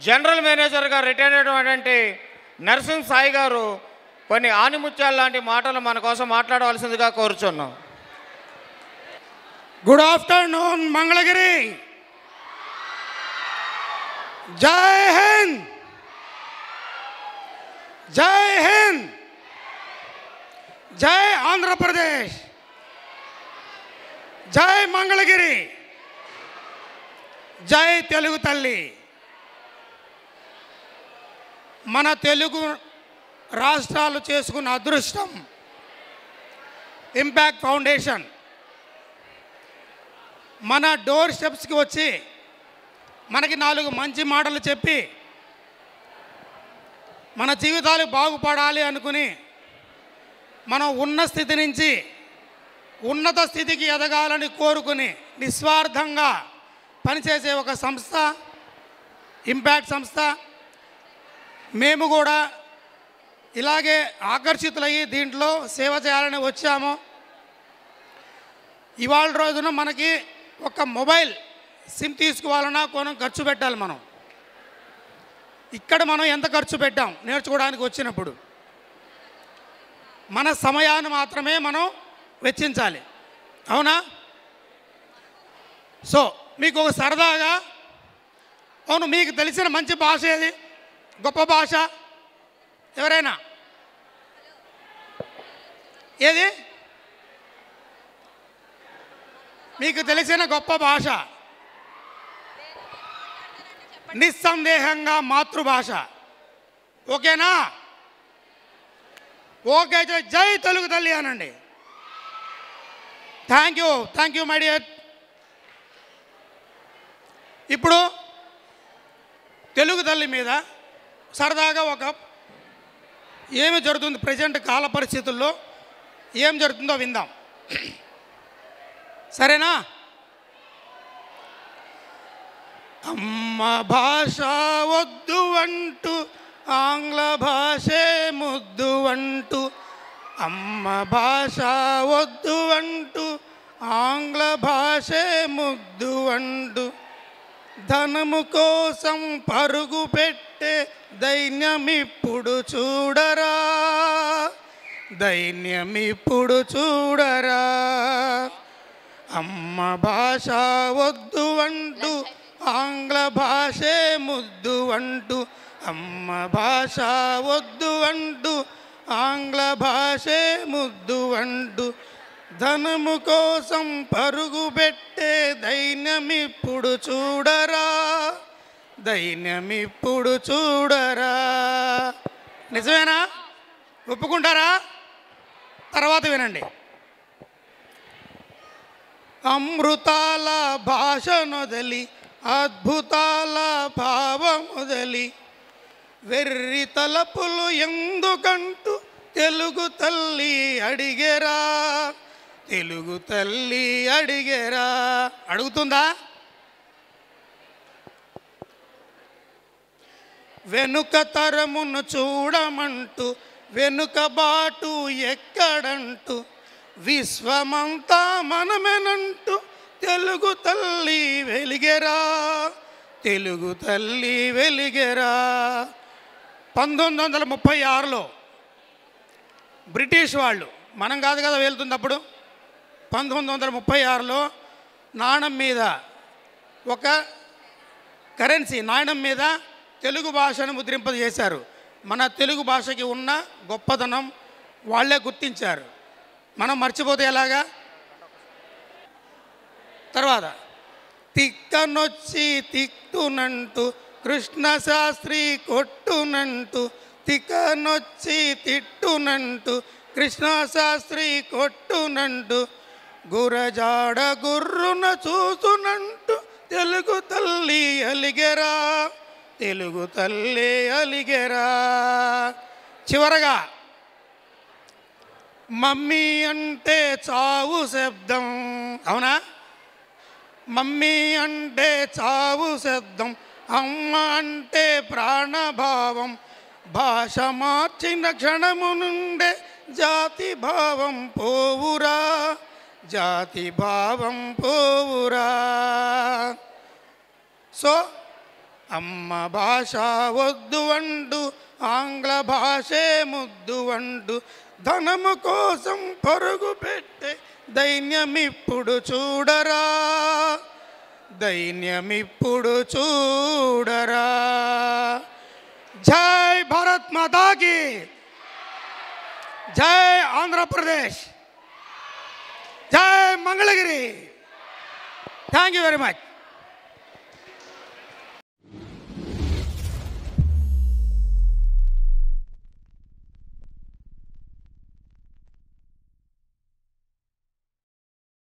General మేనేజర్గా retire అయినటువంటి నరసింహ సాయి గారు కొన్ని ఆనిముత్యాల లాంటి మాటలు మన కోసం మాట్లాడవలసిందిగా కోరుచున్నాం. Good afternoon Mangalagiri. జై హింద్, జై హింద్, జై ఆంధ్రప్రదేశ్, జై మంగళగిరి, జై తెలుగు తల్లి. మన తెలుగు రాష్ట్రాలు చేసుకున్న అదృష్టం ఇంపాక్ట్ ఫౌండేషన్ మన డోర్ స్టెప్స్కి వచ్చి మనకి 4 మంచి మాటలు చెప్పి మన జీవితాలు బాగుపడాలి అనుకుని మనం ఉన్న స్థితి నుంచి ఉన్నత స్థితికి ఎదగాలని కోరుకుని నిస్వార్థంగా పనిచేసే ఒక సంస్థ ఇంపాక్ట్ సంస్థ. మేము కూడా ఇలాగే ఆకర్షితులయ్యి దీంట్లో సేవ చేయాలని వచ్చాము. ఇవాళ రోజున మనకి ఒక మొబైల్ సిమ్ తీసుకోవాలన్నా కొనం ఖర్చు పెట్టాలి. మనం ఇక్కడ మనం ఎంత ఖర్చు పెట్టాం నేర్చుకోవడానికి వచ్చినప్పుడు మన సమయాన్ని మాత్రమే మనం వెచ్చించాలి. అవునా? సో మీకు ఒక సరదాగా, అవును మీకు తెలిసిన మంచి భాష ఏది, గొప్ప భాష ఎవరైనా ఏది మీకు తెలిసిన గొప్ప భాష? నిస్సందేహంగా మాతృభాష. ఓకేనా? ఓకే, జై తెలుగు తల్లి అనండి. Thank you my dear. ఇప్పుడు తెలుగు తల్లి మీద సరదాగా ఒక ఏమి జరుగుతుంది ప్రజెంట్ కాల పరిస్థితుల్లో ఏం జరుగుతుందో విందాం. సరేనా? అమ్మ భాష వద్దు అంటూ ఆంగ్ల భాషే ముద్దు అంటూ, అమ్మ భాష వద్దు అంటూ ఆంగ్ల భాషే ముద్దు అంటూ, ధనము కోసం పరుగు పెట్టే దైన్యమిప్పుడు చూడరా, దైన్యమిప్పుడు చూడరా. అమ్మ భాష వద్దు అంటూ ఆంగ్ల భాషే ముద్దు అంటూ, అమ్మ భాష వద్దు అంటూ ఆంగ్ల భాషే ముద్దు అంటూ, ధనము కోసం పరుగు పెట్టే దైన్యమిప్పుడు చూడరా, దైన్యమిప్పుడు చూడరా. నిజమేనా? ఒప్పుకుంటారా? తర్వాత వినండి. అమృతాల భాషనొదలి అద్భుతాల భావమొదలి, వెర్రి తలపులు ఎందుకంటూ తెలుగు తల్లి అడిగేరా, తెలుగు తల్లి అడిగేరా. అడుగుతుందా? వెనుక తరమును చూడమంటూ వెనుక బాటు ఎక్కడంటూ, విశ్వమంతా మనమేనంటూ తెలుగు తల్లి వెలిగెరా, తెలుగు తల్లి వెలిగెరా. 1936లో బ్రిటిష్ వాళ్ళు, మనం కాదు కదా వెళ్తుంది అప్పుడు, 1936లో నాణం మీద ఒక కరెన్సీ నాణం మీద తెలుగు భాషను ముద్రింపజేశారు. మన తెలుగు భాషకి ఉన్న గొప్పతనం వాళ్ళే గుర్తించారు. మనం మర్చిపోతే ఎలాగా? తర్వాత తిక్కనొచ్చి తిట్టునంటూ కృష్ణ శాస్త్రి కొట్టునంటూ, తిక్కనొచ్చి తిట్టునంటూ కృష్ణ శాస్త్రి కొట్టునంటూ, గురజాడ గుర్రున చూసునంటూ తెలుగు తల్లి అలిగెరా, తెలుగు తల్లి అలిగెరా. చివరగా మమ్మీ అంటే చావు శబ్దం. అవునా? మమ్మీ అంటే చావు శబ్దం, అమ్మ అంటే ప్రాణభావం, భాష మార్చిన క్షణము నుండే జాతి భావం పోవురా, జాతి భావం పోవురా. సో అమ్మ భాష వద్దు అండు ఆంగ్ల భాషే ముద్దు అండు ధనము కోసం పరుగు పెట్టే దైన్యమిప్పుడు చూడరా దైన్యమిప్పుడు చూడరా. జై భారత్ మాతాకి, జై ఆంధ్రప్రదేశ్, జై Mangalagiri. Thank you very much.